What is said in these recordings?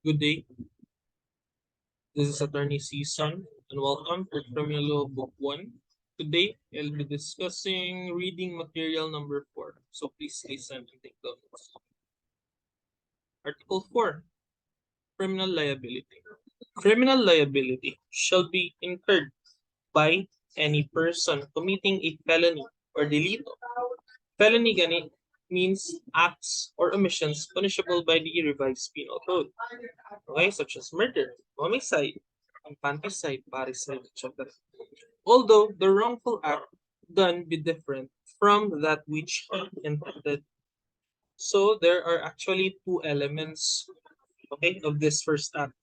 Good day. This is Attorney Season, and welcome to Criminal Law Book 1. Today, I'll be discussing reading material number 4. So please listen and take notes. Article 4. Criminal liability. Criminal liability shall be incurred by any person committing a felony or delito. Felony gani means acts or omissions punishable by the revised penal code. Okay, such as murder, homicide, infanticide, parricide, etc. Although the wrongful act done be different from that which he intended. So there are actually two elements, okay, of this first act.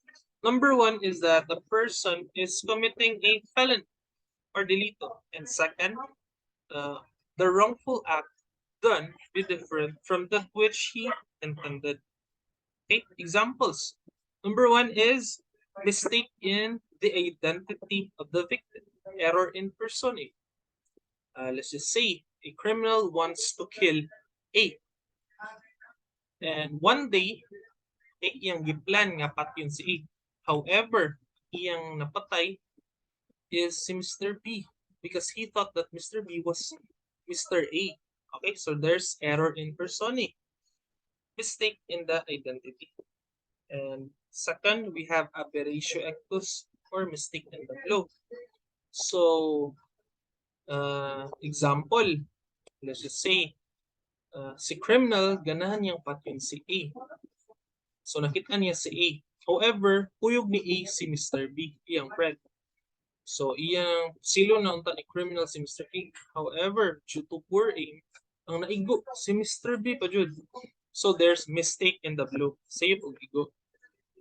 Number one is that the person is committing a felony or delito, and second, uh, the wrongful act done be different from that which he intended. Okay, examples. Number one is mistake in the identity of the victim, error in PERSONAE. Let's just say a criminal wants to kill A. And one day, iyang giplan nga patyon si A. However, iyang napatay is si Mr. B because he thought that Mr. B was Mr. A. Okay, so there's error in PERSONAE, mistake in the identity. And second, we have aberratio actus or mistake in the law. So, example, let's just say, si criminal, ganahan niyang patyon si A. So, nakita niya si A. However, kuyog ni A si Mr. B, iyang friend. So, iyang silo na unta ni criminal si Mr. A. However, due to poor aim, ang naigo si Mr. B pa jud. So, there's mistake in the law. Save og igo.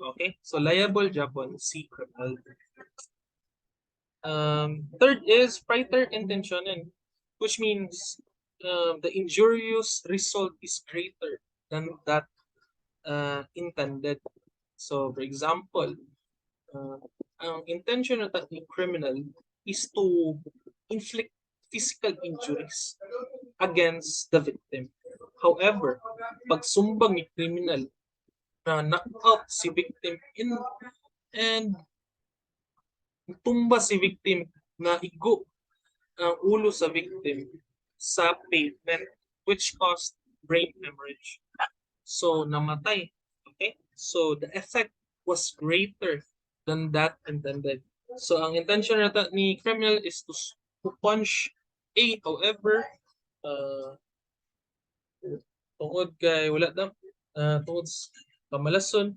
Okay, so liable Japan, C criminal. Third is praeter intentionem, which means the injurious result is greater than that intended. So, for example, ang intention ng criminal is to inflict physical injuries against the victim. However, pag sumbang ni criminal na knock out si victim and tumba si victim na igo ang ulo sa victim sa pavement which caused brain hemorrhage. So, namatay. Okay? So, the effect was greater than that intended. So, ang intention ni criminal is to punch A. However, tungod kay wala daw, tungod kamalason,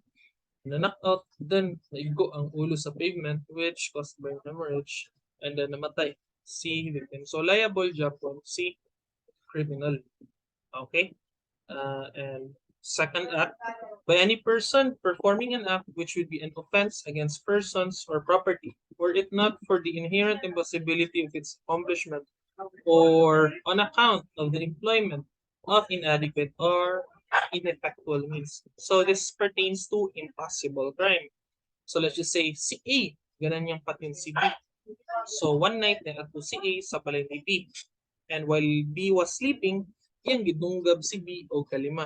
na-knock out, then naigo ang ulo sa pavement which caused brain hemorrhage and then namatay si victim. So, liable Japan, si criminal. Okay? And second act, by any person performing an act which would be an offense against persons or property, were it not for the inherent impossibility of its accomplishment or on account of the employment of inadequate or ineffectual means. So this pertains to impossible crime. So let's just say si A, ganan niyang patyon si B. So one night na ato si A sa balay ni B. And while B was sleeping, iyang gidunggab si B o kalima.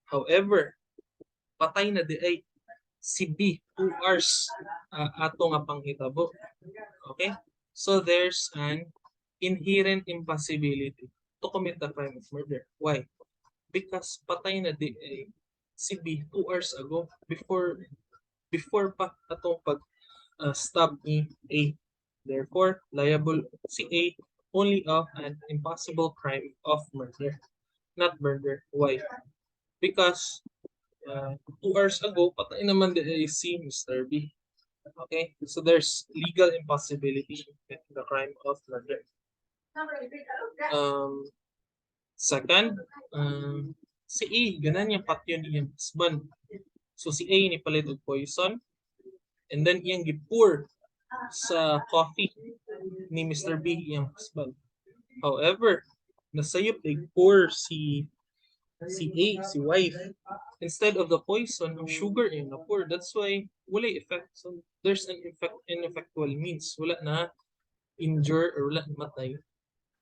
However, patay na di ay si B 2 hours ato nga panghitabo. Okay? So there's an inherent impossibility to commit the crime of murder. Why? Because patay na di ay si B 2 hours ago before pa atong pag stab ni A. Therefore, liable si A only of an impossible crime of murder, not murder. Why? Because 2 hours ago, patay naman di si Mr. B. Okay? So there's legal impossibility in the crime of murder. Second, si A, ganan yung patyon niyang husband. So si A ni palit og poison and then iyang gipur sa coffee ni Mr. B iyang husband. However, nasayop nag-pour si A, si wife. Instead of the poison, ng sugar in na pour. That's why wala effect. So there's an ineffectual means. Wala na injure or wala na matay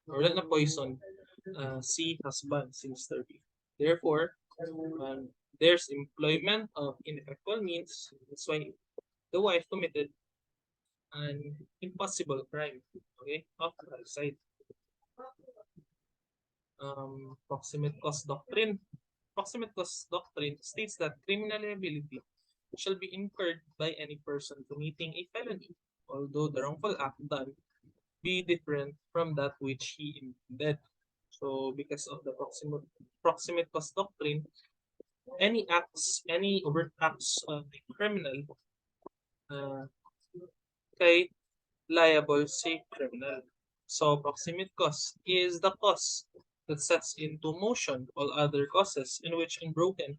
or wala na poison si husband, si Mr. B. Therefore, there's employment of ineffectual means. That's why the wife committed an impossible crime, okay, of homicide. Proximate cause doctrine. Proximate cause doctrine states that criminal liability shall be incurred by any person committing a felony, although the wrongful act done be different from that which he intended. So, because of the proximate cause doctrine, any overt acts of the criminal uh, kay liable si criminal. So, proximate cause is the cause that sets into motion all other causes in which unbroken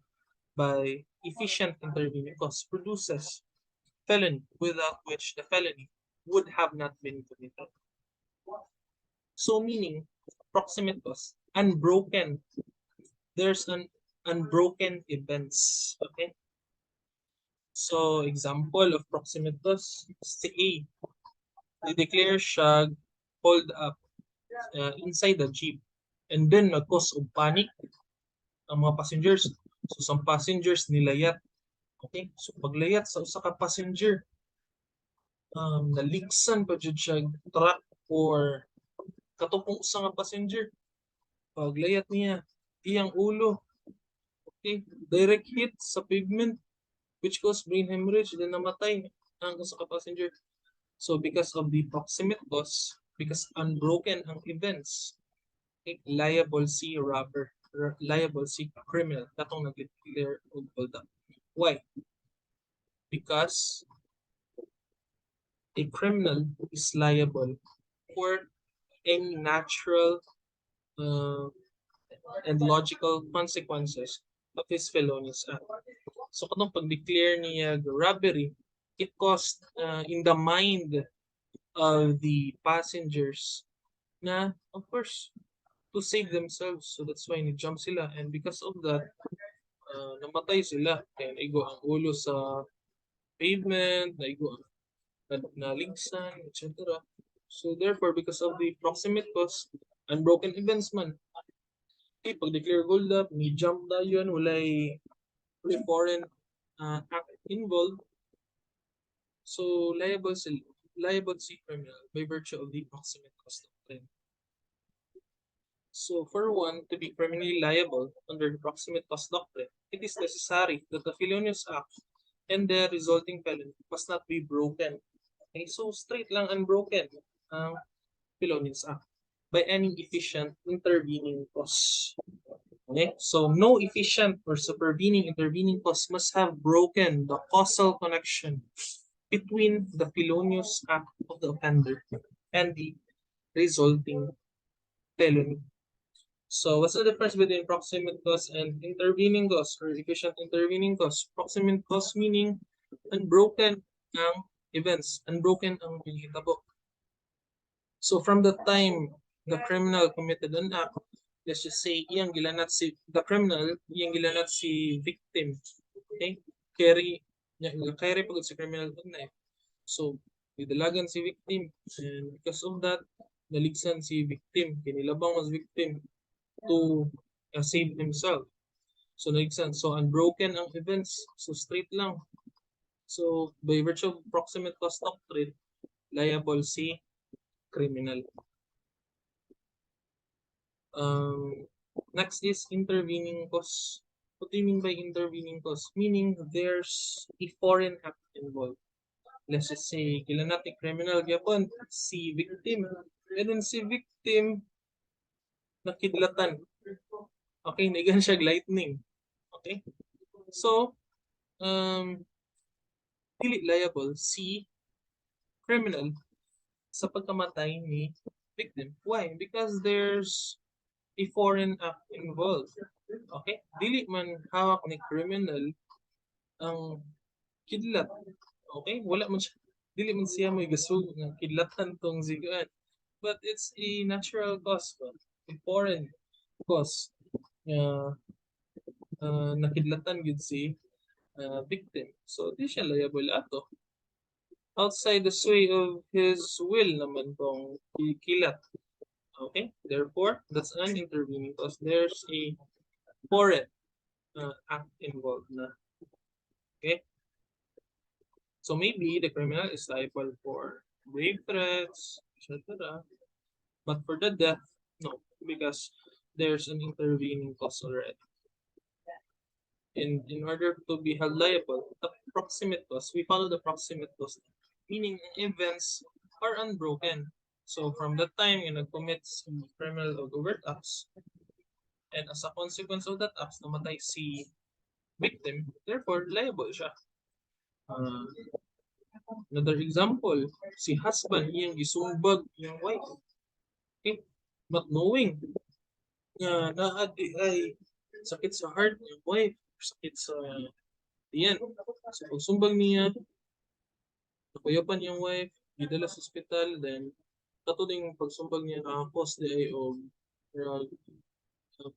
by efficient intervening cause produces felony, without which the felony would have not been committed. So, meaning proximate cause, unbroken. There's an unbroken events. Okay. So, example of proximate cause, si A, i-declare siya hold up inside the jeep. And then, nag-cause of panic ang mga passengers. So, some passengers nilayat. Okay? So, paglayat sa usa ka passenger, naligsan pa jud siya truck or katupong usa nga passenger. Paglayat niya, iyang ulo, okay, direct hit sa pavement, which caused brain hemorrhage, then namatay ang usa ka passenger. So, because of the proximate cause, because unbroken ang events, okay, liable si robber, liable si criminal, katong nag-declare og hold up. Why? Because a criminal is liable for any natural and logical consequences of his felonious act. So, katong pag-declare niya robbery, it caused in the mind of the passengers na, of course, to save themselves. So, that's why ni-jump sila. And because of that, namatay sila. Kaya naigo ang ulo sa pavement, naigo ang naligsan, etc. So, therefore, because of the proximate cause, unbroken events man, okay, pag-declare hold up, ni-jump na yun, walay foreign act involved. So, liable si criminal by virtue of the proximate cause doctrine. So, for one to be criminally liable under the proximate cause doctrine, it is necessary that the felonious act and the resulting felony must not be broken. Okay, so straight lang unbroken ang felonious act by any efficient intervening cause. Okay, so no efficient or supervening intervening cause must have broken the causal connection between the felonious act of the offender and the resulting felony. So, what's the difference between proximate cause and intervening cause or efficient intervening cause? Proximate cause meaning unbroken ang events, unbroken ang pinahitabo. So, from the time the criminal committed an act, let's just say, iyang gilanat si the criminal, iyang gilanat si victim. Okay? Carry pagod si criminal og knife. So, idalagan si victim. And because of that, naligsan si victim. Kinilabang was victim to save himself. So, naligsan. So, unbroken ang events. So, straight lang. So, by virtue of proximate cause doctrine, liable si criminal. Next is intervening cause. What do you mean by intervening cause? Meaning there's a foreign act involved. Let's just say, kilanat ni criminal gyapon si victim. And then si victim nakidlatan. Okay, naigan siya lightning. Okay? So, dili liable si criminal sa pagkamatay ni victim. Why? Because there's a foreign act involved. Okay? Dili man hawak ni criminal ang kidlat. Okay? Wala man siya. Dili man siya may gasug ng kidlatan tong zigaan. But it's a natural cause ba? A foreign cause. Nakidlatan yun si victim. So, di siya liable ato. Outside the sway of his will naman tong kilat. Okay? Therefore, that's an intervening cause. There's a foreign act involved na. Okay? So maybe the criminal is liable for grave threats, etc. But for the death, no, because there's an intervening cause already. In order to be held liable, the proximate cause, we follow the proximate cause, meaning events are unbroken. So from the time you commits criminal or overt acts, and as a consequence of that acts, namatay si victim, therefore liable siya. Uh, Another example, si husband iyang gisumbag yung wife. Okay? Not knowing na ay sakit sa heart yung wife, sakit sa tiyan. So pagsumbag niya, nakuyapan yung wife, gidala sa hospital, then katuling pagsumbag niya na-cause di ay og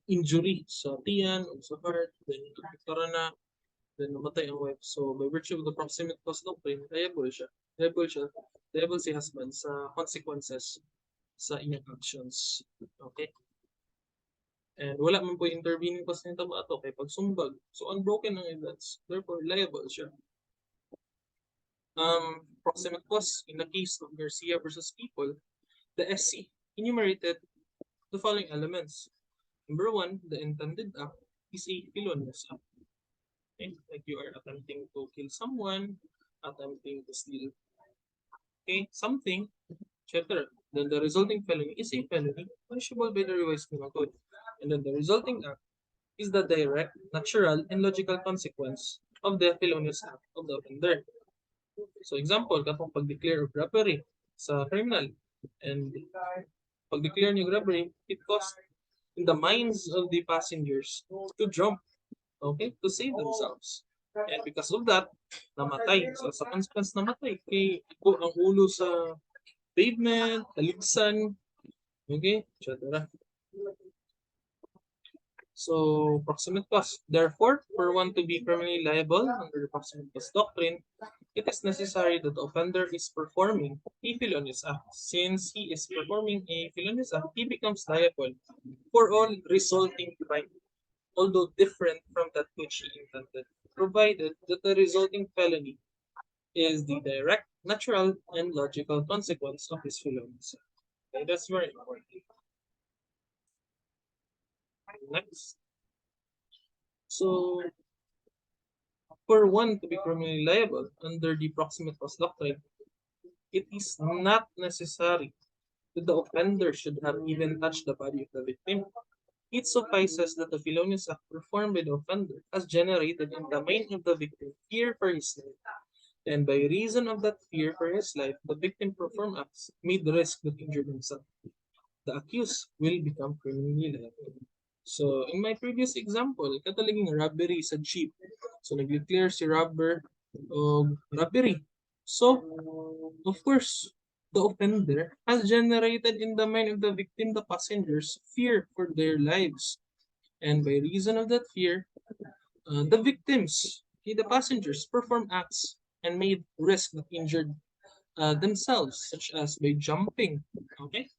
injury sa tiyan o sa heart, then nagkakaroon na, then namatay ang wife. So by virtue of the proximate cause doctrine, liable siya. Liable siya. Liable si husband sa consequences sa inyong actions. Okay? And wala man po intervening cause nito ba ito kay pagsumbag. So unbroken ang events. Therefore, liable siya. Proximate cause in the case of Garcia versus People, the SC enumerated the following elements. Number one, the intended act is a felonious act. Okay? Like you are attempting to kill someone, attempting to steal something, etc. Then the resulting felony is a felony punishable by the revised penal code. And then the resulting act is the direct, natural, and logical consequence of the felonious act of the offender. So example, katong pag-declare of robbery sa criminal. And pag-declare niyo robbery, it cost in the minds of the passengers to jump, okay, to save themselves. And because of that, namatay. So sa consequence namatay, kay iko ang ulo sa pavement, taligsan, okay, etc. So, proximate cause. Therefore, for one to be criminally liable under the proximate cause doctrine, it is necessary that the offender is performing a felonious act. Since he is performing a felonious act, he becomes liable for all resulting crime, although different from that which he intended, provided that the resulting felony is the direct, natural, and logical consequence of his felonious act. Okay, that's very important. Next. So, for one to be criminally liable under the proximate cause doctrine, it is not necessary that the offender should have even touched the body of the victim. It suffices that the felonious act performed by the offender has generated in the mind of the victim fear for his life, and by reason of that fear for his life, the victim performed acts made the risk that injured himself. The accused will become criminally liable. So, in my previous example, katalaging robbery sa jeep. So, nag-declare si robber of robbery. So, of course, the offender has generated in the mind of the victim, the passengers, fear for their lives. And by reason of that fear, the victims, the passengers, perform acts and made risk that injured themselves, such as by jumping, okay?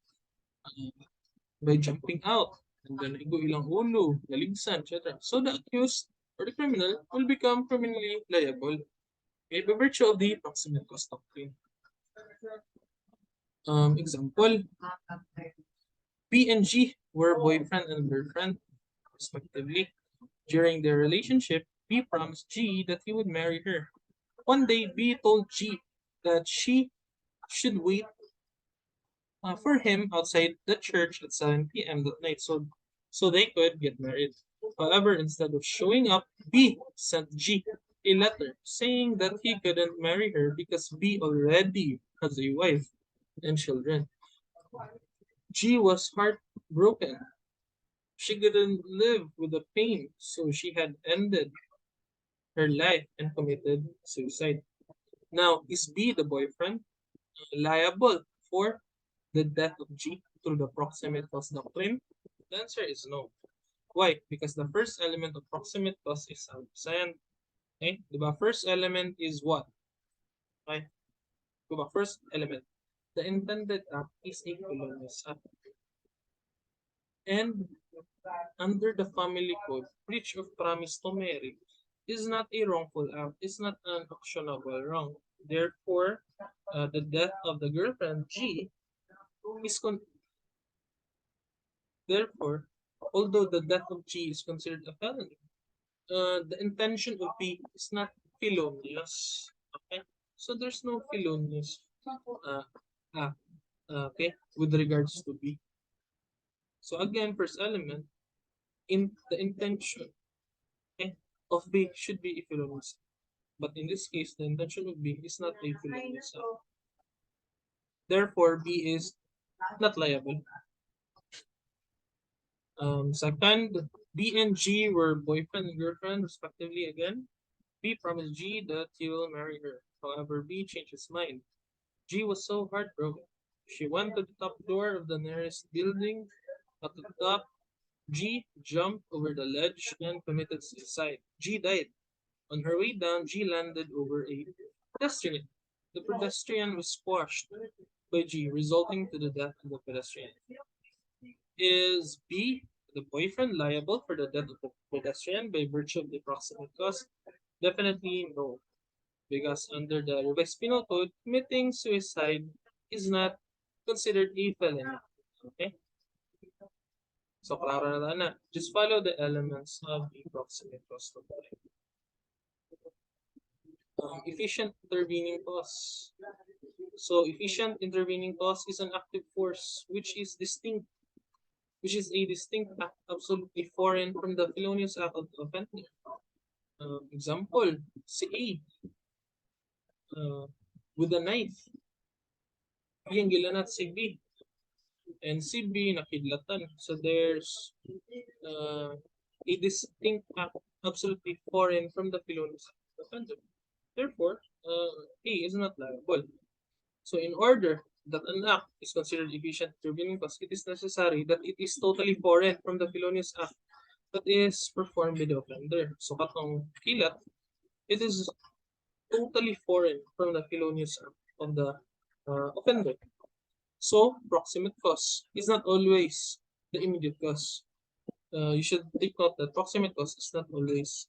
By jumping out, and then igo ilang ulo, naligsan, etc. So the accused or the criminal will become criminally liable, okay, by virtue of the proximate cause doctrine. Example, P and G were boyfriend and girlfriend, respectively. During their relationship, B promised G that he would marry her. One day, B told G that she should wait for him outside the church at 7 p.m. that night so they could get married. However, instead of showing up, B sent G a letter saying that he couldn't marry her because B already has a wife and children. G was heartbroken. She couldn't live with the pain, so she had ended her life and committed suicide. Now, is B, the boyfriend, liable for the death of G through the proximate cause doctrine? The answer is no. Why? Because the first element of proximate cause is absent. Okay? The first element is what? Okay? The first element. The intended act is a felonious act. And under the family code, breach of promise to marry is not a wrongful act. It's not an actionable wrong. Therefore, the death of the girlfriend G is therefore, although the death of G is considered a felony, the intention of B is not felonious. Okay, so there's no felonious uh, act. Okay, with regards to B. So again, first element in the intention, okay, of B should be a felonious. But in this case, the intention of B is not a felonious act. Therefore, B is not liable. Second, B and G were boyfriend and girlfriend, respectively. Again, B promised G that he will marry her. However, B changed his mind. G was so heartbroken. She went to the top floor of the nearest building. At the top, G jumped over the ledge and committed suicide. G died. On her way down, G landed over a pedestrian. The pedestrian was squashed by G, resulting to the death of the pedestrian. Is B, the boyfriend, liable for the death of the pedestrian by virtue of the proximate cause? Definitely no, because under the revised penal code, committing suicide is not considered a felony. Okay? So, klaro na. Just follow the elements of the proximate cause to apply. Efficient intervening cause. So, efficient intervening cause is an active force which is a distinct act absolutely foreign from the felonious act of the offender. Example, si A, with a knife, yung gilanat si B, and si B nakidlatan. So there's a distinct act absolutely foreign from the felonious act of the offender. Therefore, A is not liable. So in order that an act is considered efficient intervening cause, it is necessary that it is totally foreign from the felonious act that is performed by the offender. So katong kilat, it is totally foreign from the felonious act of the offender. So proximate cause is not always the immediate cause. You should take note that proximate cause is not always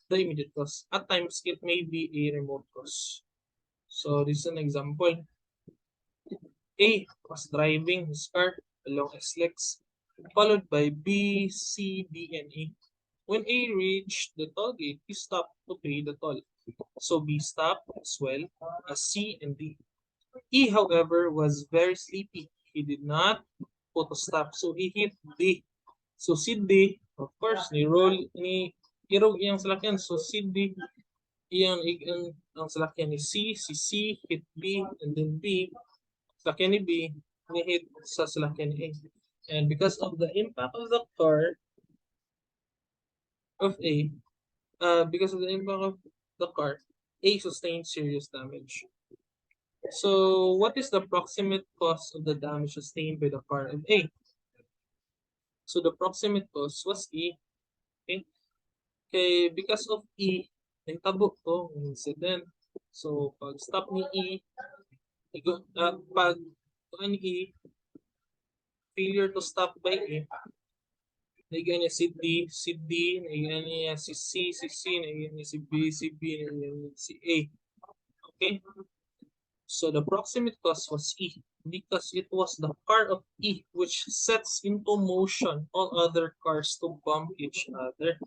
the immediate cause. At times, it may be a remote cause. So this is an example. A was driving his car along SLEX, followed by B, C, D, and E. When A reached the toll gate, he stopped to pay the toll. So B stopped as well as C and D. E, however, was very sleepy. He did not auto stop, so he hit D. So si D, of course, irog iyang salakyan. So si D, ang salakyan ni C, si C hit B, and then B, salakyan ni B, ni-hit sa salakyan ni A. And because of the impact of the car of A, because of the impact of the car, A sustained serious damage. So, what is the proximate cause of the damage sustained by the car of A? So, the proximate cause was E. Okay? Okay, because of E, nagtabo to, incident. So, pag stop ni E, pag ni E, failure to stop by E, naigan niya si D, naigan niya si C, naigan niya si B, naigan niya si A. Okay? So the proximate cause was E because it was the car of E which sets into motion all other cars to bump each other.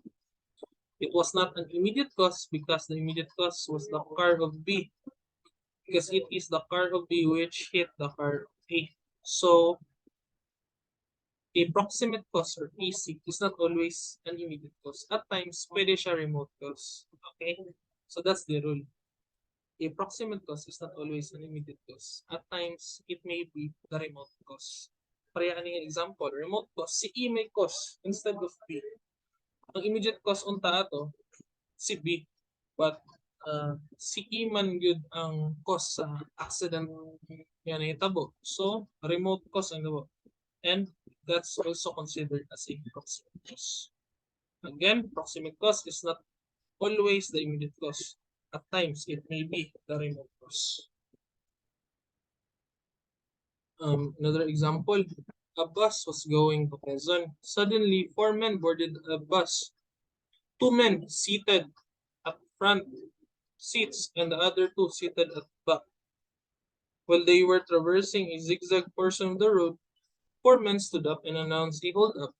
It was not an immediate cause because the immediate cause was the car of B because it is the car of B which hit the car of A. So a proximate cause or PC is not always an immediate cause. At times, pwede siya remote cause. Okay? So that's the rule. A proximate cause is not always an immediate cause. At times, it may be the remote cause. Pareha ni example, remote cause, si E may cause instead of B. Ang immediate cause unta ato, si B. But si E man yun ang cause sa accident yan hitabo. So, remote cause ang nabo. And that's also considered as a proximate cause. Again, proximate cause is not always the immediate cause. At times, it may be the remote cause. Another example, A bus was going to Quezon. Suddenly, four men boarded a bus. Two men seated at front seats and the other two seated at back. While they were traversing a zigzag portion of the road, four men stood up and announced a hold-up.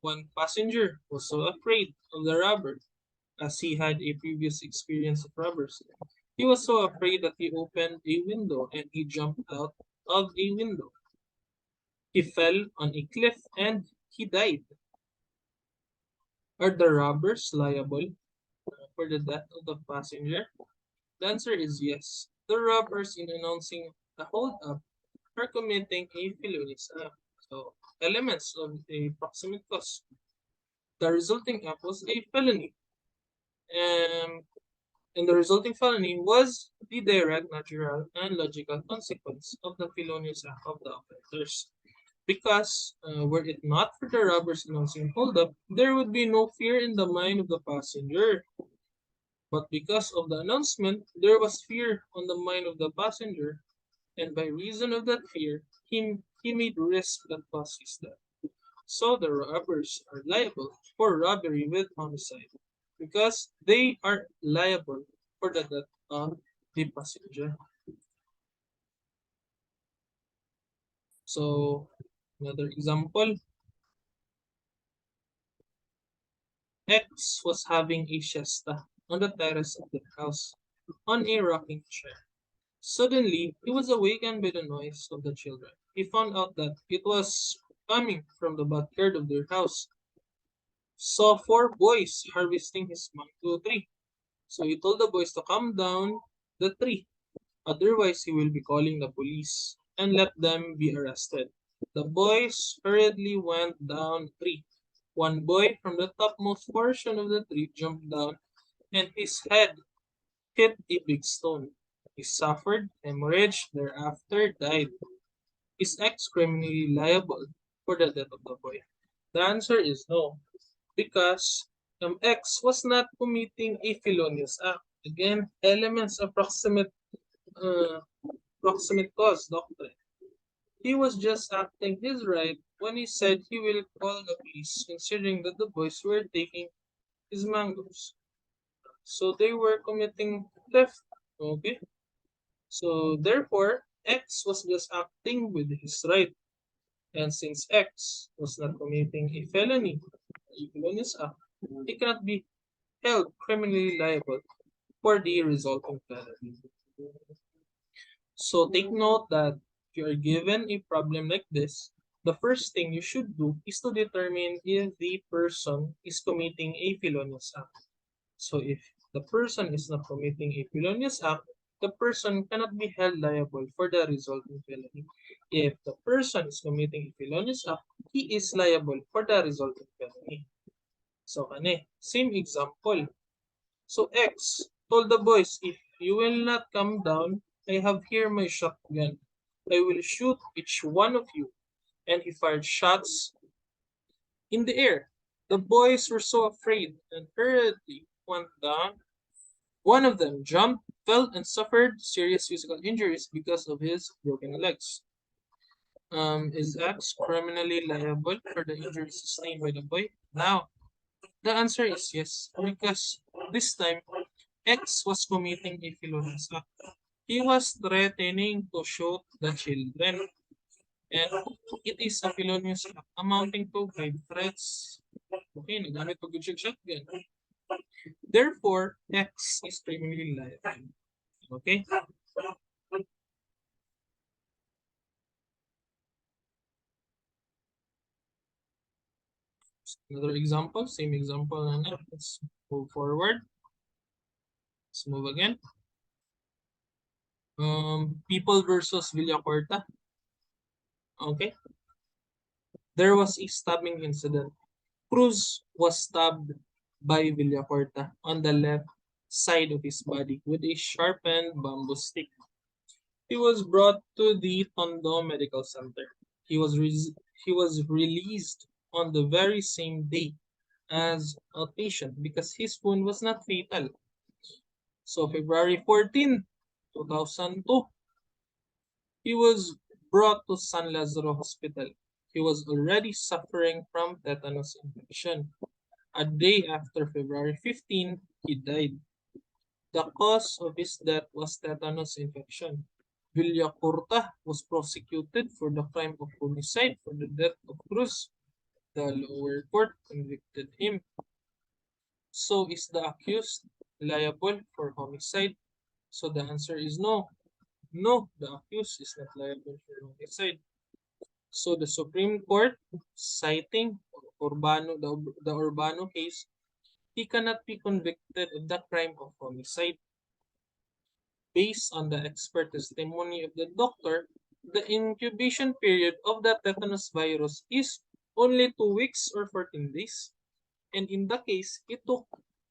One passenger was so afraid of the robber, as he had a previous experience of robbers. He was so afraid that he opened a window and he jumped out of a window. He fell on a cliff and he died. Are the robbers liable for the death of the passenger? The answer is yes. The robbers, in announcing a hold-up, are committing a felonious act. So, elements of a proximate cause. The resulting act was a felony. Um, and the resulting felony was the direct, natural, and logical consequence of the felonious act of the offenders. Because were it not for the robbers announcing hold up, there would be no fear in the mind of the passenger. But because of the announcement, there was fear on the mind of the passenger, and by reason of that fear, he made risk that caused his death. So the robbers are liable for robbery with homicide because they are liable for the death of the passenger. So another example, X was having a siesta on the terrace of their house on a rocking chair. Suddenly, he was awakened by the noise of the children. He found out that it was coming from the backyard of their house. Saw four boys harvesting his mango tree. So he told the boys to come down the tree. Otherwise, he will be calling the police and let them be arrested. The boys hurriedly went down the tree. One boy from the topmost portion of the tree jumped down and his head hit a big stone. He suffered hemorrhage, thereafter died. Is X criminally liable for the death of the boy? The answer is no, because X was not committing a felonious act. Again, elements of uh, proximate cause doctrine. He was just acting his right when he said he will call the police, considering that the boys were taking his mangoes. So they were committing theft. Okay. So therefore, X was just acting with his right. And since X was not committing a felonious act, he cannot be held criminally liable for the resulting felony. So take note that if you are given a problem like this, the first thing you should do is to determine if the person is committing a felonious act. So if the person is not committing a felonious act, the person cannot be held liable for the resulting felony. If the person is committing a felonious act, he is liable for the resulting felony. So same example. So X told the boys, if you will not come down, I have here my shotgun. I will shoot each one of you. And he fired shots in the air. The boys were so afraid and hurriedly went down. One of them jumped, fell, and suffered serious physical injuries because of his broken legs. Is X criminally liable for the injuries sustained by the boy? Now, the answer is yes, because this time X was committing a felonious act. He was threatening to shoot the children, and it is a felonious act amounting to grave threats. Okay, nagamit pag shotgun. Therefore, X is criminally liable. Okay? Another example, same example. Let's move forward. Let's move again. People versus Villacorta. Okay. There was a stabbing incident. Cruz was stabbed by Villacorta on the left side of his body with a sharpened bamboo stick. He was brought to the Tondo Medical Center. He was he was released on the very same day as outpatient because his wound was not fatal. So February 14, 2002, he was brought to San Lazaro Hospital. he was already suffering from tetanus infection. A day after February 15, he died. The cause of his death was tetanus infection. Villacorta was prosecuted for the crime of homicide for the death of Cruz. The lower court convicted him. So is the accused liable for homicide? So the answer is no. No, the accused is not liable for homicide. So the Supreme Court, citing the Urbano case, he cannot be convicted of the crime of homicide. Based on the expert testimony of the doctor, the incubation period of the tetanus virus is only 2 weeks or 14 days. And in the case, it took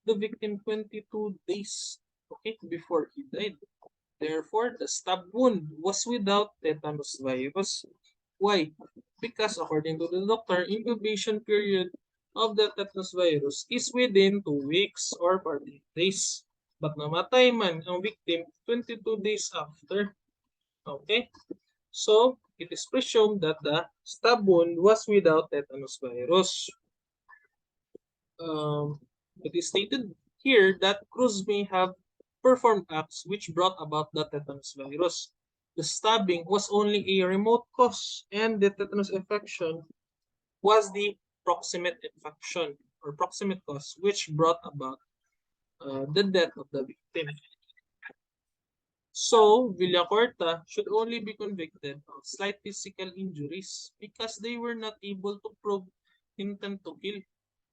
the victim 22 days, okay, before he died. Therefore, the stab wound was without tetanus virus. Why? Because according to the doctor, incubation period of the tetanus virus is within 2 weeks or 14 days. But namatay man ang victim 22 days after. Okay? So, it is presumed that the stab wound was without tetanus virus. It is stated here that Cruz may have performed acts which brought about the tetanus virus. The stabbing was only a remote cause, and the tetanus infection was the proximate infection or proximate cause which brought about the death of the victim. So, Villacorta should only be convicted of slight physical injuries because they were not able to prove intent to kill.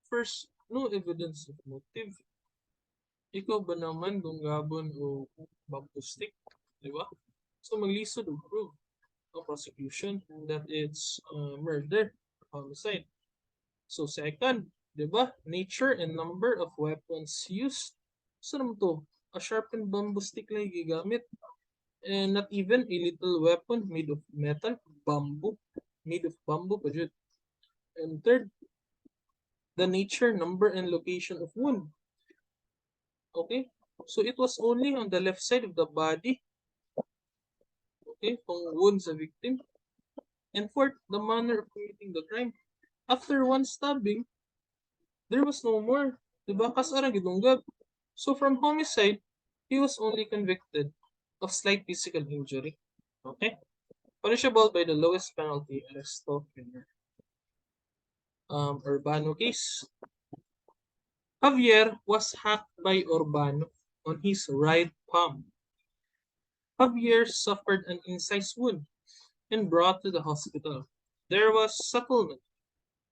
First, no evidence of motive. Ikaw ba naman dunggabon o bamboo stick? Di ba? So, maglisod o prove ang prosecution that it's murder, homicide. So, second, di ba? Nature and number of weapons used. So, naman to? A sharpened bamboo stick lang gigamit. And not even a little weapon made of metal, bamboo. Made of bamboo pa jud. And third, the nature, number, and location of wound. Okay? So, it was only on the left side of the body. Okay? Kung wound sa victim. And fourth, the manner of committing the crime. After one stabbing, there was no more. Diba? Kasara gidunggab. So, from homicide, he was only convicted of slight physical injury. Okay? Punishable by the lowest penalty, arresto. Urbano case. Javier was hacked by Urbano on his right palm. Javier suffered an incised wound and brought to the hospital. There was settlement.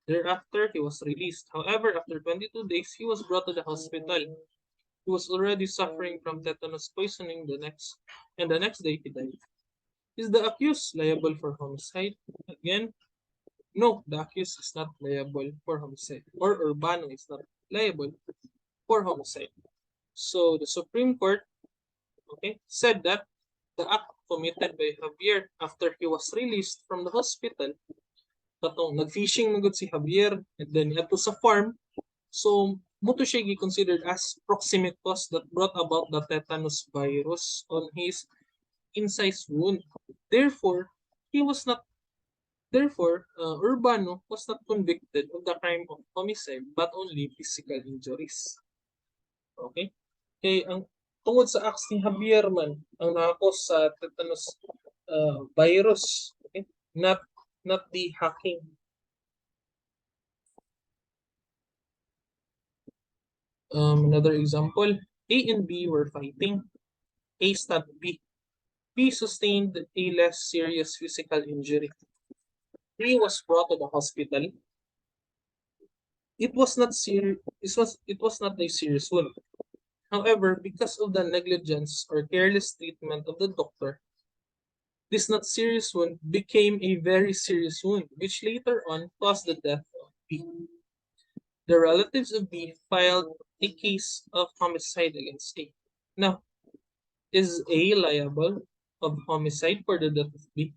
Thereafter, he was released. However, after 22 days, he was brought to the hospital. He was already suffering from tetanus poisoning the next day he died. Is the accused liable for homicide? Again, no, the accused is not liable for homicide. Or Urbano is not liable for homicide. So the Supreme Court, okay, said that the act committed by Javier after he was released from the hospital, katong nag-fishing magud si Javier and then adto sa farm, so mo to siya considered as proximate cause that brought about the tetanus virus on his incised wound. Therefore, Urbano was not convicted of the crime of homicide but only physical injuries. Okay? Kay ang tungod sa acts ni Javier man ang nakakos sa tetanus virus, okay? Not the hacking. Another example, A and B were fighting. A stabbed B. B sustained a less serious physical injury. B was brought to the hospital. It was not a serious wound. However, because of the negligence or careless treatment of the doctor, this not serious wound became a very serious wound, which later on caused the death of B. The relatives of B filed a case of homicide against A. Now, is A liable of homicide for the death of B?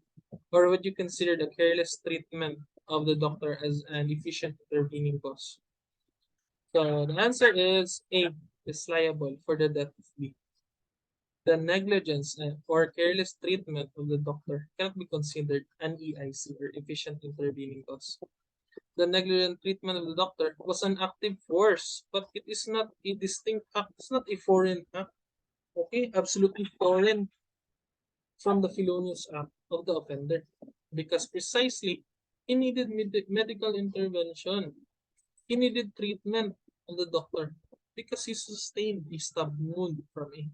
Or would you consider the careless treatment of the doctor as an efficient intervening cause? So the answer is A is liable for the death of B. the negligence or careless treatment of the doctor cannot be considered an EIC or efficient intervening cause. The negligent treatment of the doctor was an active force, but it is not a distinct act. It's not a foreign act. Okay, absolutely foreign from the felonious act of the offender, because precisely he needed medical intervention. He needed treatment of the doctor because he sustained a stab wound from it.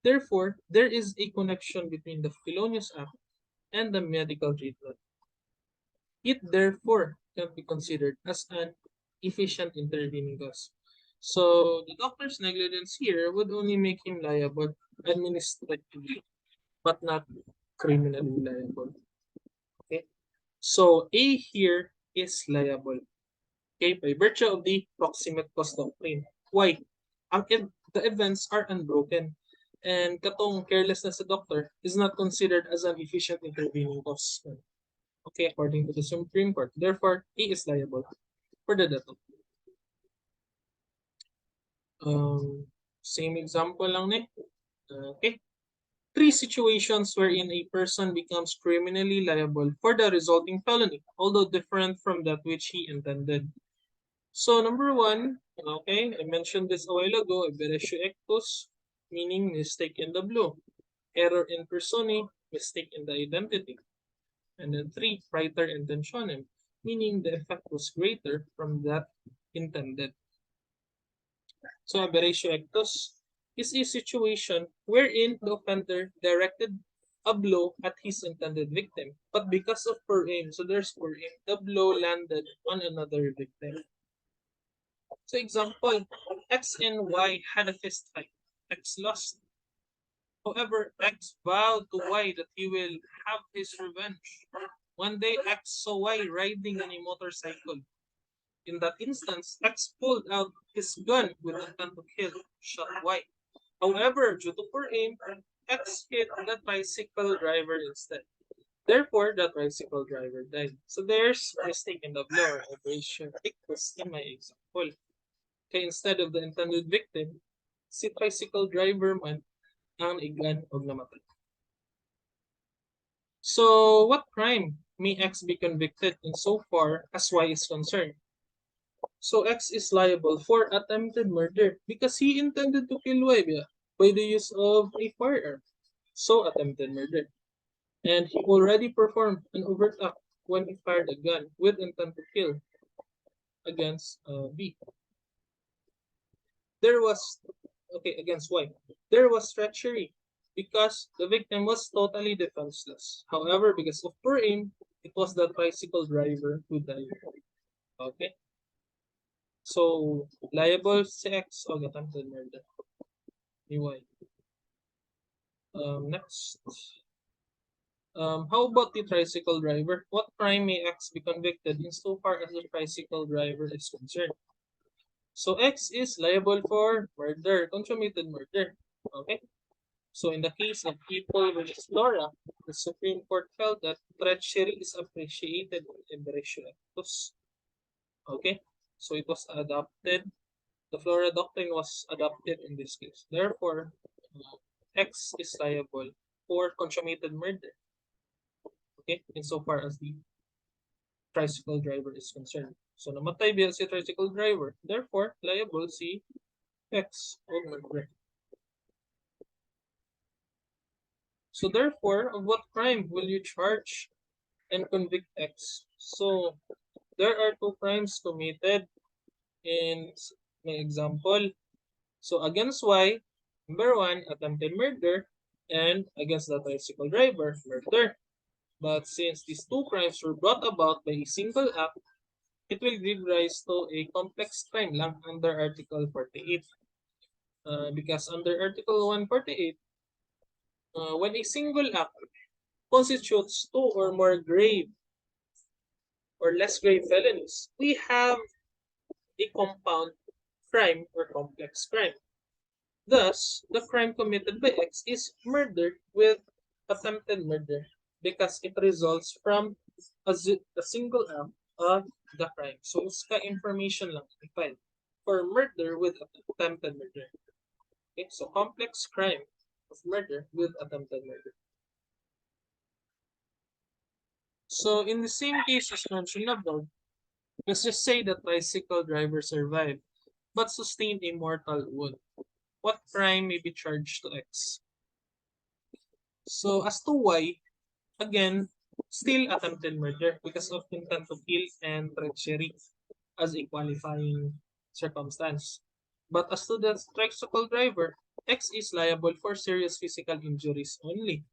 Therefore, there is a connection between the felonious act and the medical treatment. It therefore can be considered as an efficient intervening cause. So the doctor's negligence here would only make him liable administratively, but not criminally liable. Okay. So A here is liable. Okay, by virtue of the proximate cause doctrine. Why? The events are unbroken. And katong carelessness sa doctor is not considered as an efficient intervening cause. Okay, according to the Supreme Court. Therefore, A is liable for the death. Same example lang ne. Okay. 3 situations wherein a person becomes criminally liable for the resulting felony, although different from that which he intended. So number 1, okay, I mentioned this a while ago, aberratio ectus, meaning mistake in the blue. Error in personae, mistake in the identity. And then 3, praeter intentionem, meaning the effect was greater from that intended. So aberratio ectus is a situation wherein the offender directed a blow at his intended victim, but because of per aim, so there's per aim, the blow landed on another victim. So example, X and Y had a fist fight. X lost. However, X vowed to Y that he will have his revenge. One day, X saw Y riding on a motorcycle. In that instance, X pulled out his gun with intent to kill, shot Y. However, due to poor aim, X hit the tricycle driver instead. Therefore, the tricycle driver died. So there's mistake in the blow or aberration equals in my example. Kaya instead of the intended victim, si tricycle driver man ang igan og namatay. So, what crime may X be convicted insofar as Y is concerned? So, X is liable for attempted murder because he intended to kill Y by the use of a firearm. So, attempted murder. And he already performed an overt act when he fired a gun with intent to kill against B. There was, okay, against Y. There was treachery because the victim was totally defenseless. However, because of poor aim, it was the tricycle driver who died. Okay? So, liable si X o attempted murder. Ni Y. Next. How about the tricycle driver? What crime may X be convicted insofar as the tricycle driver is concerned? So X is liable for murder, consummated murder. Okay? So in the case of People versus Flora, the Supreme Court held that treachery is appreciated in the ratio ectus. Okay? So it was adopted. The Flora doctrine was adopted in this case. Therefore, X is liable for consummated murder. Okay? Insofar as the tricycle driver is concerned. So namatay biya si tricycle driver. Therefore, liable si X o murder. So therefore, of what crime will you charge and convict X? So there are 2 crimes committed in my example. So against Y, number 1, attempted murder, and against the tricycle driver, murder. But since these 2 crimes were brought about by a single act, it will give rise to a complex crime lang under Article 48. Because under Article 148, when a single act constitutes 2 or more grave or less grave felonies, we have a compound crime or complex crime. Thus, the crime committed by X is murder with attempted murder because it results from a single act of the crime. So, ska information lang i-file for murder with attempted murder. Okay, so complex crime. of murder with attempted murder. So in the same case as mentioned above, let's just say the tricycle driver survived but sustained a mortal wound. What crime may be charged to X? So as to Y, again, still attempted murder because of intent to kill and treachery as a qualifying circumstance. But as to the tricycle driver, X is liable for serious physical injuries only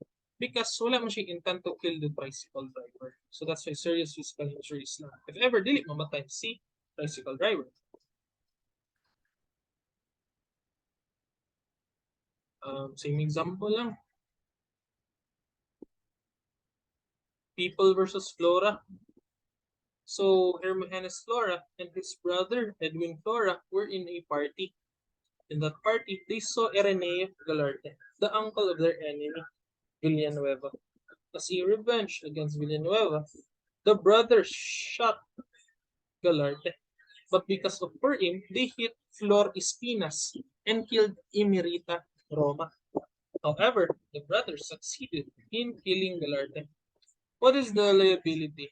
because wala man siyang intent to kill the tricycle driver. So that's why serious physical injuries lang. If ever dili mamatay si tricycle driver. Same example lang. People versus Flora. So Hermogenes Flora and his brother Edwin Flora were in a party. In that party, they saw Ireneo Galarte, the uncle of their enemy, Villanueva. As a revenge against Villanueva, the brothers shot Galarte. But because of poor aim, they hit Flor Espinas and killed Emerita Roma. However, the brothers succeeded in killing Galarte. What is the liability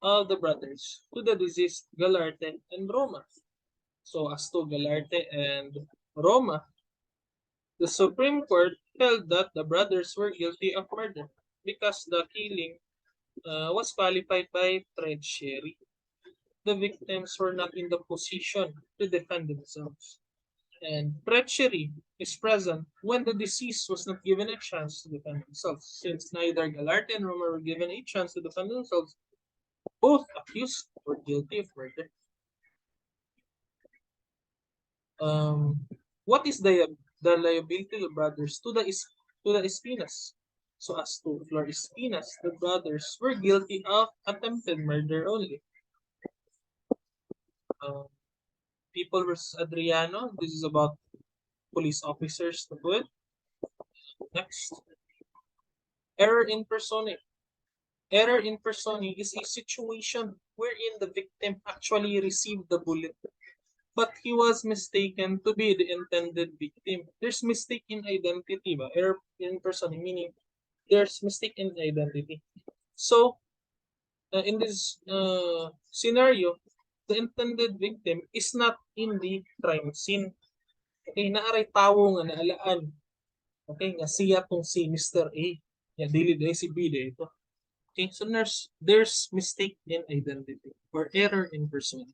of the brothers to the deceased Galarte and Roma? So as to Galarte and Roma, the Supreme Court held that the brothers were guilty of murder because the killing was qualified by treachery. The victims were not in the position to defend themselves. And treachery is present when the deceased was not given a chance to defend themselves. Since neither Galarte and Roma were given a chance to defend themselves, both accused were guilty of murder. Um, what is the liability of the brothers to the Espinas? So as to Flor Espinas, the brothers were guilty of attempted murder only. Um, People versus Adriano. This is about police officers to do it. Next, error in personae. Error in personae is a situation wherein the victim actually received the bullet, but he was mistaken to be the intended victim. There's mistake in identity, ba? Error in personae, meaning there's mistake in identity. So, in this scenario, the intended victim is not in the crime scene. Okay, naaray tawo nga naalaan. Okay, nga siya tong si Mr. A. Ya, dili day si B day ito. Okay, so there's mistake in identity or error in person.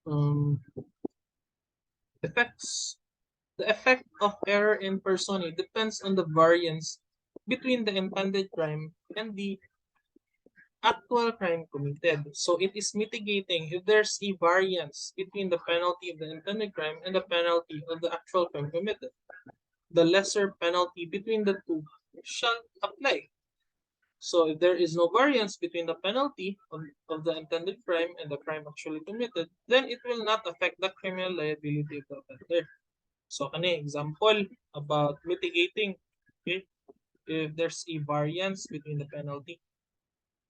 Um, Effects. The effect of error in persona depends on the variance between the intended crime and the actual crime committed. So it is mitigating if there's a variance between the penalty of the intended crime and the penalty of the actual crime committed. The lesser penalty between the two shall apply. So if there is no variance between the penalty of the intended crime and the crime actually committed, then it will not affect the criminal liability of the offender. So kani example about mitigating, okay, if there's a variance between the penalty.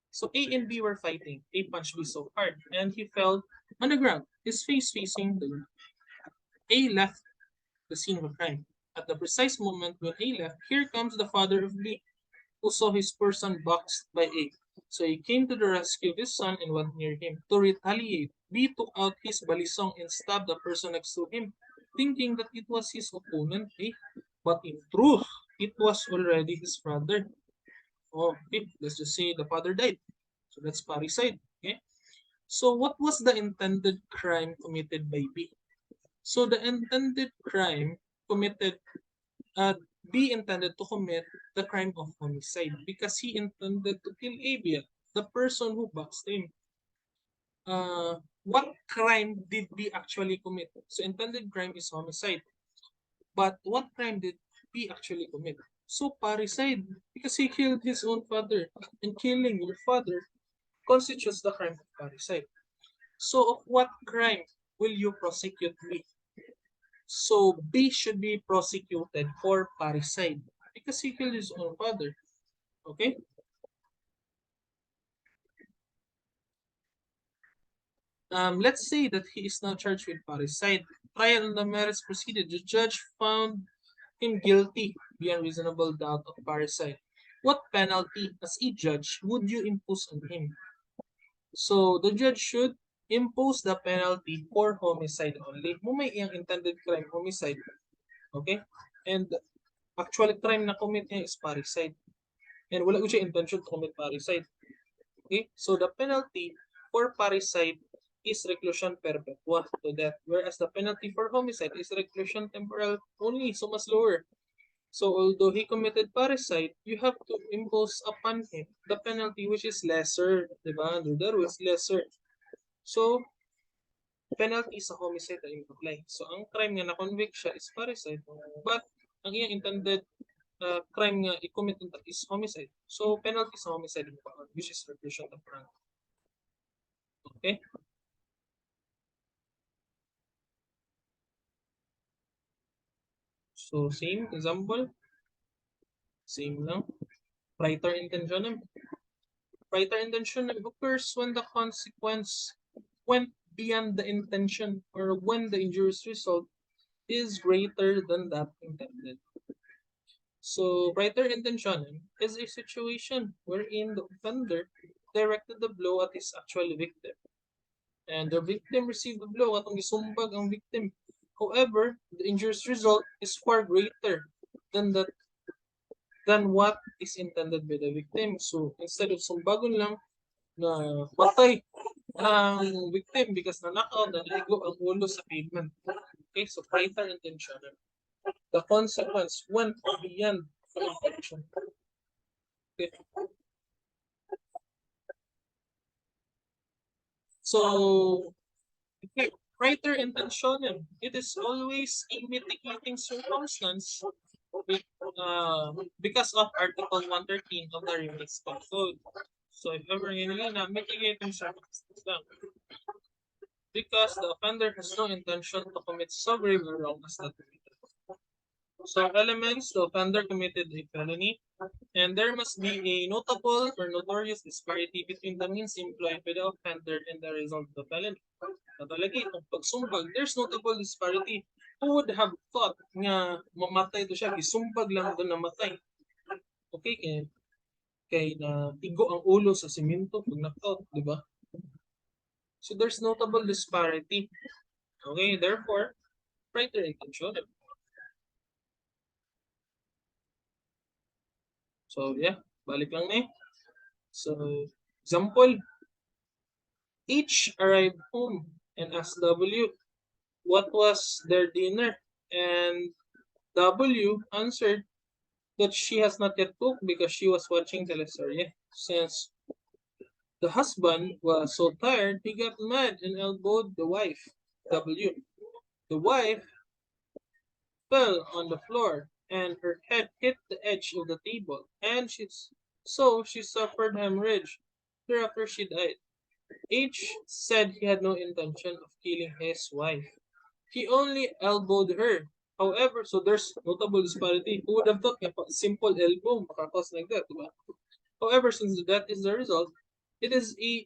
So A and B were fighting. A punched B so hard and he fell on the ground, his face facing the ground. A left the scene of the crime. At the precise moment when A left, here comes the father of B, who saw his person boxed by A. So he came to the rescue of his son and went near him. To retaliate, B took out his balisong and stabbed the person next to him, thinking that it was his opponent A. But in truth, it was already his brother. Oh, okay, let's just say the father died. So that's parricide. Okay. So what was the intended crime committed by B? So the intended crime committed, uh, B intended to commit the crime of homicide because he intended to kill Abia, the person who boxed him. What crime did B actually commit? So intended crime is homicide. But what crime did B actually commit? So parricide, because he killed his own father. And killing your father constitutes the crime of parricide. So of what crime will you prosecute B? So B should be prosecuted for parricide because he killed his own father. Okay? Let's say that he is now charged with parricide. Trial on the merits proceeded. The judge found him guilty beyond reasonable doubt of parricide. What penalty, as a judge, would you impose on him? So, the judge should impose the penalty for homicide only. May iyang intended crime, homicide. Okay? And actual crime na commit niya is parricide. And wala ko siya intention to commit parricide. Okay? So, the penalty for parricide is reclusion perpetua to death, whereas the penalty for homicide is reclusion temporal only, so mas lower. So, although he committed parricide, you have to impose upon him the penalty which is lesser, diba? Under the rules, lesser. So, penalty sa homicide ay apply. So, ang crime nga na-convict siya is parricide, but ang iyang intended crime nga i-commit is homicide. So, penalty sa homicide which is reclusion temporal. Okay? So, same example. Same lang. Writer intentionem. Writer intentionem occurs when the consequence went beyond the intention or when the injurious result is greater than that intended. So, writer intentionem is a situation wherein the offender directed the blow at his actual victim. And the victim received the blow at ang isumbag ang victim. However, the injurious result is far greater than what is intended by the victim. So, instead of sumbagon lang na patay ang victim because na-knockout, naligo ang ulo sa pavement. Okay, so writer intention. The consequence went beyond the intention. Okay. So, okay, writer intention, it is always a mitigating circumstance because of Article 113 of the Remedies Code. So, if ever yun na, mitigating circumstance lang. Because the offender has no intention to commit so grave a wrong as that. So, elements, the offender committed a felony, and there must be a notable or notorious disparity between the means employed by the offender and the result of the felony. Natalagay, itong pagsumbag, there's notable disparity. Who would have thought nga mamatay to siya, gisumbag lang doon namatay. Okay, kay na tigo ang ulo sa simento pag knockout, di ba? So there's notable disparity. Okay, therefore, writer intention. So yeah, balik lang na eh. So, example, H arrived home and asked W what was their dinner, and W answered that she has not yet cooked because she was watching teleserye. Since the husband was so tired, he got mad and elbowed the wife, W. The wife fell on the floor and her head hit the edge of the table, and she suffered hemorrhage. Thereafter, she died. H said he had no intention of killing his wife. He only elbowed her. However, so there's notable disparity. Who would have thought a simple elbow makakos like that, diba? However, since that is the result, it is a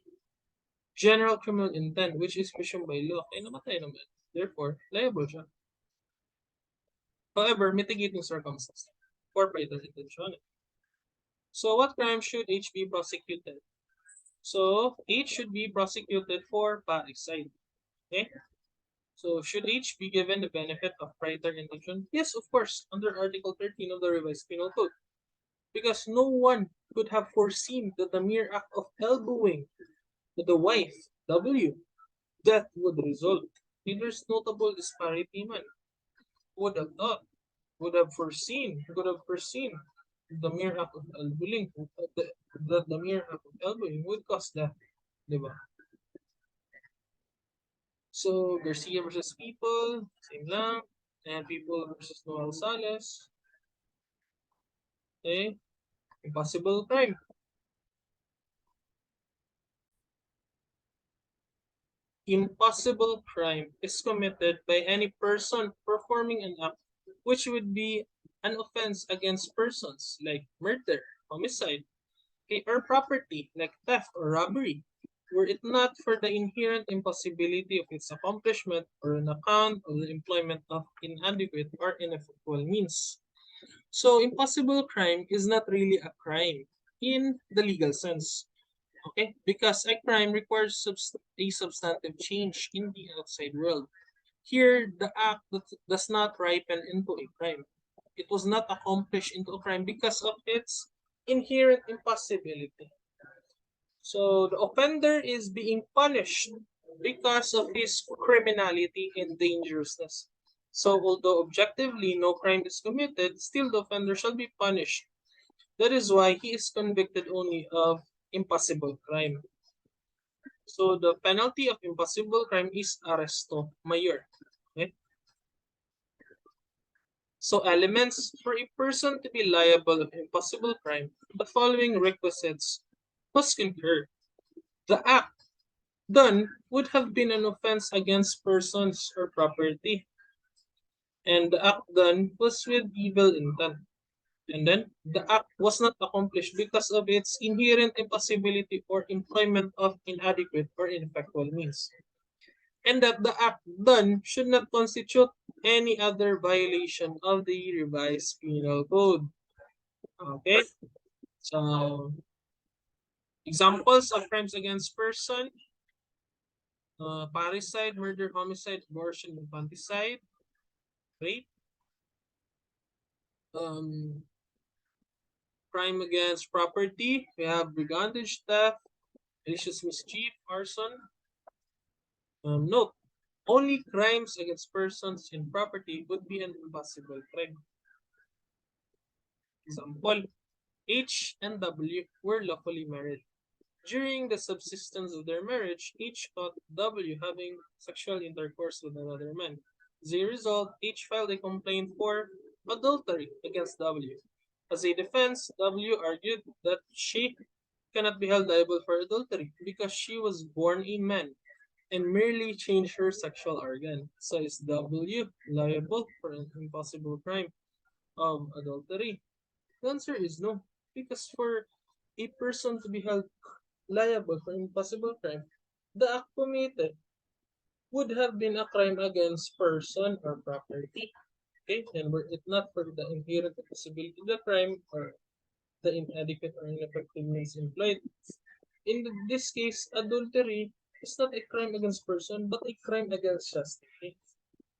general criminal intent which is prescribed by law. Ay namatay naman. Therefore, liable siya. However, mitigating circumstances for parental intention. So, what crime should H be prosecuted? So, H should be prosecuted for parricide. Okay? So, should H be given the benefit of prior intention? Yes, of course, under Article 13 of the Revised Penal Code. Because no one could have foreseen that the mere act of elbowing the wife, W, death would result. There's notable disparity, man. Would have thought, could have foreseen the mere act of elbowing, the mere act of elbowing would cause death. Diba? So, Garcia versus People, same lang. And People versus Noel Sales. Okay. Impossible crime. Impossible crime is committed by any person performing an act which would be an offense against persons like murder, homicide, okay, or property like theft or robbery. were it not for the inherent impossibility of its accomplishment or on account of the employment of inadequate or ineffectual means. So, impossible crime is not really a crime in the legal sense. Okay? Because a crime requires a substantive change in the outside world. Here, the act does not ripen into a crime. It was not accomplished into a crime because of its inherent impossibility. So the offender is being punished because of his criminality and dangerousness. So although objectively no crime is committed, still the offender shall be punished. That is why he is convicted only of impossible crime. So the penalty of impossible crime is arresto mayor. Okay? So elements for a person to be liable of impossible crime, the following requisites must concur. The act done would have been an offense against persons or property, and the act done was with evil intent. And then the act was not accomplished because of its inherent impossibility or employment of inadequate or ineffectual means. And that the act done should not constitute any other violation of the revised penal code. Okay? So, examples of crimes against person, parricide, murder, homicide, abortion, infanticide, rape, um, crime against property, we have brigandage, theft, malicious mischief, arson. Note, only crimes against persons and property would be an impossible crime. Example, H and W were lawfully married. During the subsistence of their marriage, H caught W having sexual intercourse with another man. As a result, H filed a complaint for adultery against W. As a defense, W argued that she cannot be held liable for adultery because she was born a man and merely changed her sexual organ. So is W liable for an impossible crime of adultery? The answer is no, because for a person to be held liable for impossible crime, the act committed would have been a crime against person or property. Okay, and were it not for the inherent possibility of the crime or the inadequate or ineffective means employed, in this case, adultery is not a crime against person, but a crime against justice.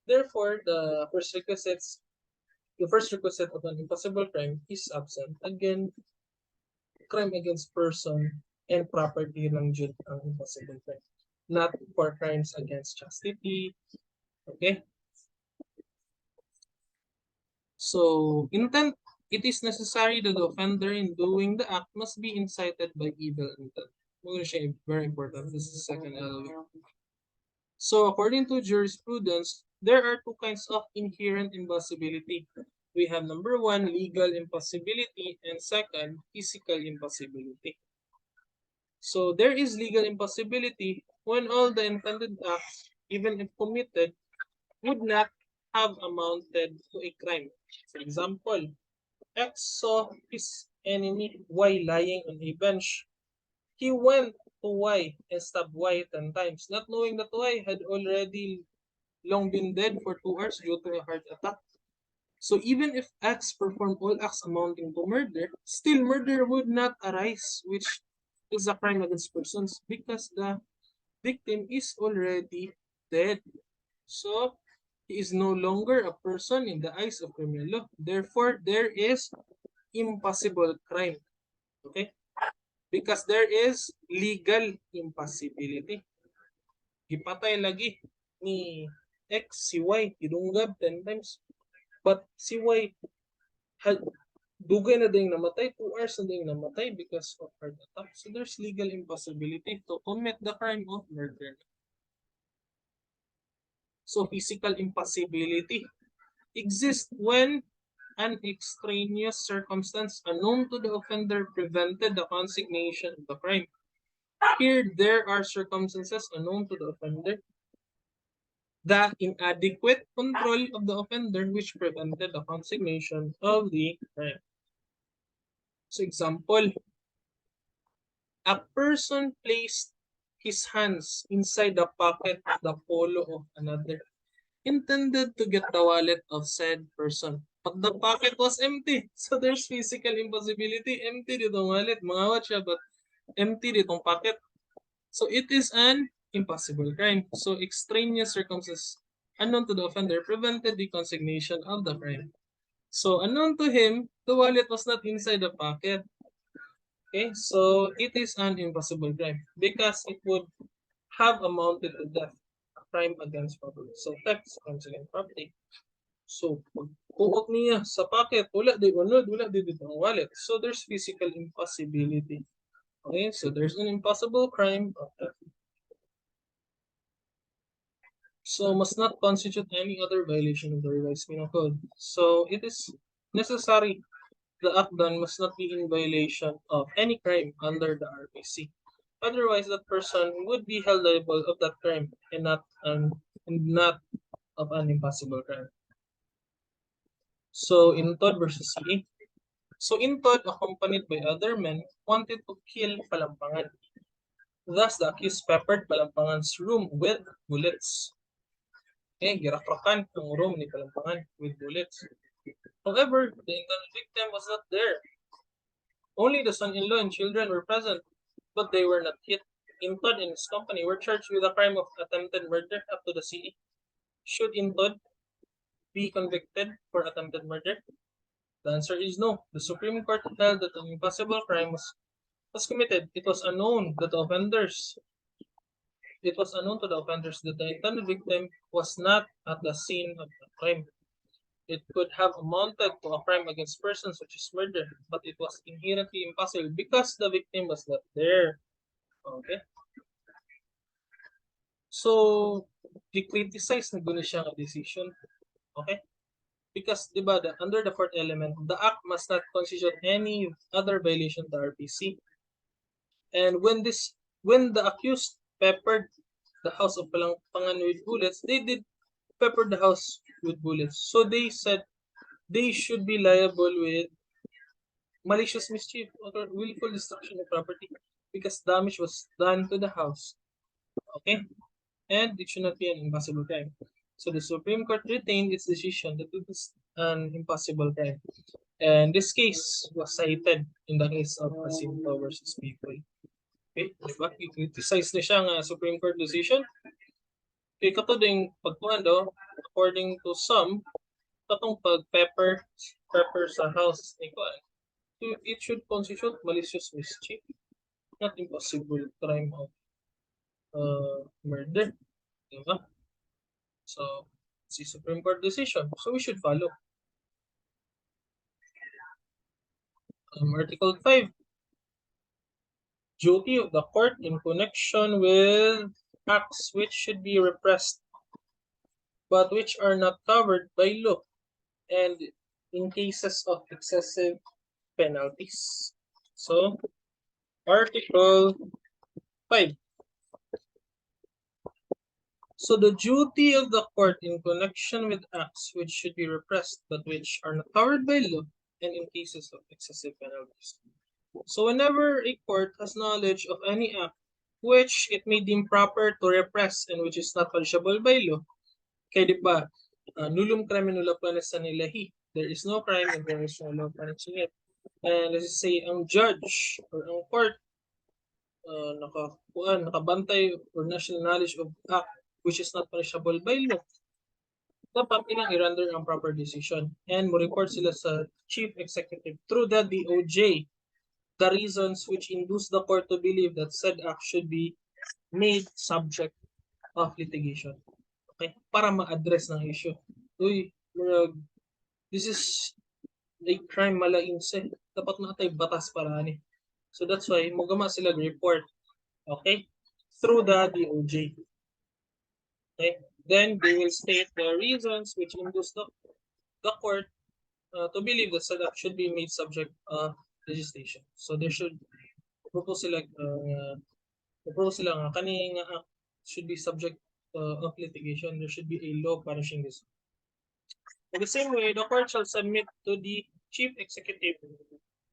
Therefore, the first requisite of an impossible crime is absent. Again, crime against person and property lang jud ang impossible crime. Not for crimes against chastity. Okay? So, intent, it is necessary that the offender in doing the act must be incited by evil intent. Very important. This is the second element. So, according to jurisprudence, there are two kinds of inherent impossibility. We have number one, legal impossibility, and second, physical impossibility. So, there is legal impossibility when all the intended acts, even if committed, would not have amounted to a crime. For example, X saw his enemy Y lying on a bench. He went to Y and stabbed Y 10 times, not knowing that Y had already long been dead for 2 hours due to a heart attack. So even if X performed all acts amounting to murder, still murder would not arise, which is a crime against persons because the victim is already dead. So he is no longer a person in the eyes of criminal law. Therefore, there is impossible crime. Okay? Because there is legal impossibility. Gipatay lagi ni X si Y, idunggab 10 times. But si Y, dugay na ding namatay, 2 hours na ding namatay because of heart attack. So there's legal impossibility to commit the crime of murder. So physical impossibility exists when an extraneous circumstance unknown to the offender prevented the consignation of the crime. Here, there are circumstances unknown to the offender. The inadequate control of the offender which prevented the consignation of the crime. So example, a person placed his hands inside the pocket of the polo of another, intended to get the wallet of said person. But the pocket was empty. So there's physical impossibility. Empty ditong wallet. Mangawat siya, but empty ditong pocket. So it is an impossible crime. So extraneous circumstances unknown to the offender prevented the consignation of the crime. So unknown to him, the wallet was not inside the pocket. Okay, so it is an impossible crime because it would have amounted to death, a crime against property. So theft is crimes against property. So pag kuot niya sa pocket, wala di unod, wala di dito ang wallet. So there's physical impossibility. Okay, so there's an impossible crime of theft. So must not constitute any other violation of the revised penal code. So it is necessary the act done must not be in violation of any crime under the RPC. Otherwise, that person would be held liable of that crime and not of an impossible crime. So Intod versus CA. So Intod, accompanied by other men, wanted to kill Palampangan. Thus, the accused peppered Palampangan's room with bullets. Okay, girakrakan ang room ni Palampangan with bullets. However, the intended victim was not there. Only the son-in-law and children were present, but they were not hit. Intod and his company were charged with a crime of attempted murder up to the CA. Should Intod be convicted for attempted murder? The answer is no. The Supreme Court held that an impossible crime was committed. It was unknown to the offenders that the intended victim was not at the scene of the crime. It could have amounted to a crime against persons such as murder, but it was inherently impossible because the victim was not there. Okay? So, di-criticize na gano'n siya nga decision. Okay? Because, di ba, under the fourth element, the act must not constitute any other violation of the RPC. And when the accused peppered the house of Palampangan with bullets, they did pepper the house with bullets. So they said they should be liable with malicious mischief or willful destruction of property because damage was done to the house. Okay? And it should not be an impossible crime. So the Supreme Court retained its decision that it is an impossible crime. And this case was cited in the case of Jacinto versus People. Okay? Diba? I-criticize na siya nga Supreme Court decision. Okay, kato ding pagkuhan daw, according to some, katong pepper sa house ni Kuan, it should constitute malicious mischief, not impossible crime of murder. Diba? So, it's a Supreme Court decision. So, we should follow. Article 5. Duty of the court in connection with acts which should be repressed but which are not covered by law and in cases of excessive penalties. So, Article 5. So the duty of the court in connection with acts which should be repressed but which are not covered by law and in cases of excessive penalties. So whenever a court has knowledge of any act which it may deem proper to repress and which is not punishable by law, kaya di ba, nullum crimen nulla planesa nilahi. There is no crime and there is no law punishing it. And let's say ang judge or ang court nakabantay or national knowledge of act which is not punishable by law, dapat ilang i-render ang proper decision and mo report sila sa chief executive through the DOJ the reasons which induce the court to believe that said act should be made subject of litigation. Okay? Para ma-address ng issue. Uy, this is a crime malainse. Dapat natay batas para ani. So that's why mogama sila report. Okay? Through the DOJ. Okay? Then they will state the reasons which induce the court to believe that said act should be made subject of legislation. So there should propose sila nga kaning act should be subject of litigation. There should be a law punishing this. In the same way, the court shall submit to the chief executive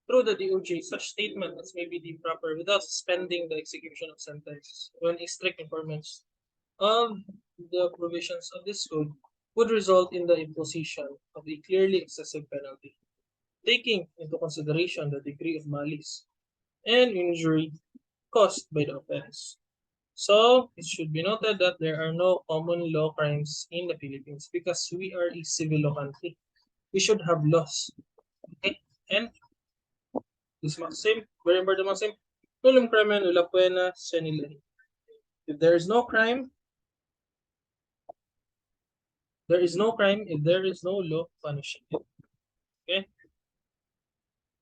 through the DOJ such statement as may be deemed proper without suspending the execution of sentence when a strict enforcement of the provisions of this code would result in the imposition of a clearly excessive penalty, taking into consideration the degree of malice and injury caused by the offense. So, it should be noted that there are no common law crimes in the Philippines because we are a civil law country. We should have laws. Okay? And this maxim, very important maxim, nullum crimen nulla pena sine lege. If there is no crime, there is no crime. If there is no law punishing it. Okay?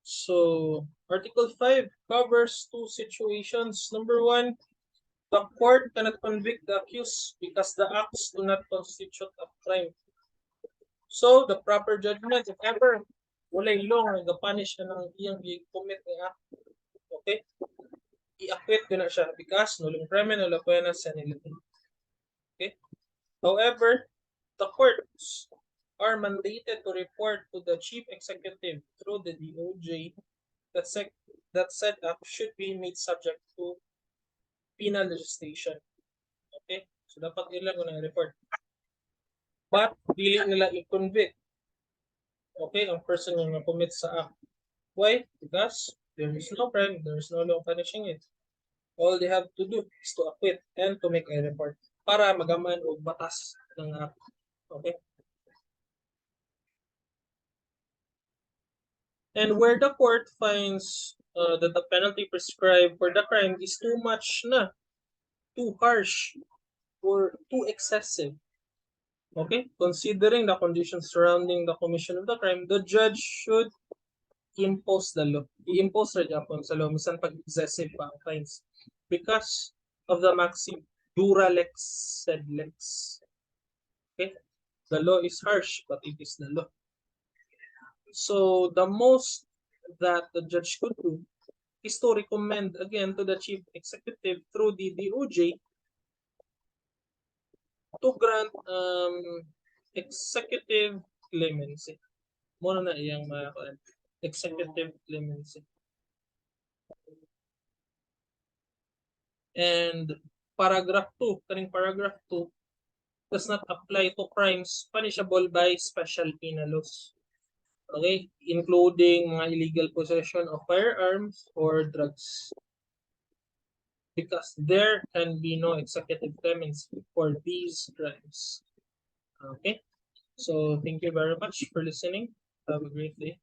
So, Article 5 covers two situations. Number one, the court cannot convict the accused because the acts do not constitute a crime. So, the proper judgment, if ever, walay law nga nagapunish na ng iyang i-commit nga act. Okay? I-acquit ko na siya because nullum crimen nulla pena sine lege. Okay? However, the courts are mandated to report to the chief executive through the DOJ that said act should be made subject to penal legislation. Okay? So, dapat ilan ko na-report. But, dili nila i-convict. Okay? Ang person yung na-commit sa act. Why? Because there is no crime, there is no law punishing it. All they have to do is to acquit and to make a report para magaman o batas ng act. Okay? And where the court finds that the penalty prescribed for the crime is too much na, too harsh, or too excessive, okay, considering the conditions surrounding the commission of the crime, the judge should impose the law. I-impose rin upon sa law, minsan pag excessive pa ang fines. Because of the maxim, dura lex sed lex. Okay? The law is harsh, but it is the law. So, the most that the judge could do is to recommend again to the chief executive through the DOJ to grant executive clemency. Muna na iyang mga executive clemency. And paragraph 2, kaning paragraph 2 does not apply to crimes punishable by special penal laws. Okay, including mga illegal possession of firearms or drugs. Because there can be no executive clemency for these crimes. Okay, so thank you very much for listening. Have a great day.